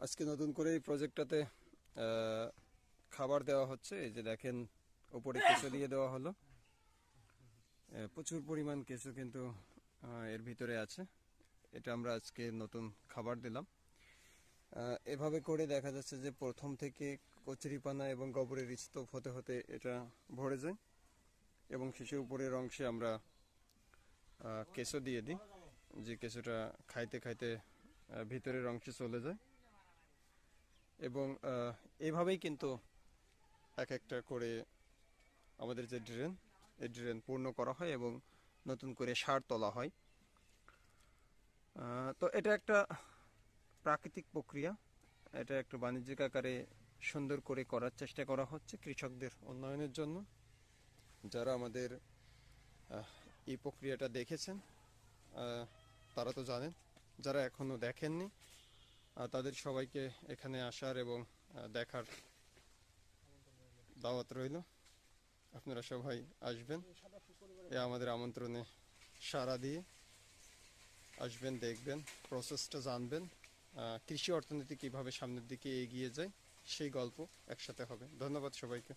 আজকে নতুন করে এই প্রজেক্টটাতে খাবার দেওয়া হচ্ছে। এই যে দেখেন, উপরে কেঁচো দিয়ে দেওয়া হলো। প্রচুর পরিমাণ কেঁচো কিন্তু এর ভিতরে আছে। এটা আমরা আজকে নতুন খাবার দিলাম। এভাবে করে দেখা যাচ্ছে যে প্রথম থেকে কচুরিপানা এবং গোবরের স্তূপ হতে হতে এটা ভরে যায় এবং শেষে উপরের অংশে আমরা কেঁচো দিয়ে দিই, যে কেঁচোটা খাইতে খাইতে ভিতরের অংশে চলে যায়। এবং এভাবেই কিন্তু এক একটা করে আমাদের যে ড্রেন, এই ড্রেন পূর্ণ করা হয় এবং নতুন করে সার তোলা হয়। তো এটা একটা প্রাকৃতিক প্রক্রিয়া। এটা একটু বাণিজ্যিক আকারে সুন্দর করে করার চেষ্টা করা হচ্ছে কৃষকদের উন্নয়নের জন্য। যারা আমাদের এই প্রক্রিয়াটা দেখেছেন তারা তো জানেন, যারা এখনো দেখেননি তাদের সবাইকে এখানে আসার এবং দেখার দাওয়াত রইল। আপনারা সবাই আসবেন, আমাদের আমন্ত্রণে সাড়া দিয়ে আসবেন, দেখবেন, প্রসেসটা জানবেন, কৃষি অর্থনীতি কীভাবে সামনের দিকে এগিয়ে যায় সেই গল্প একসাথে হবে। ধন্যবাদ সবাইকে।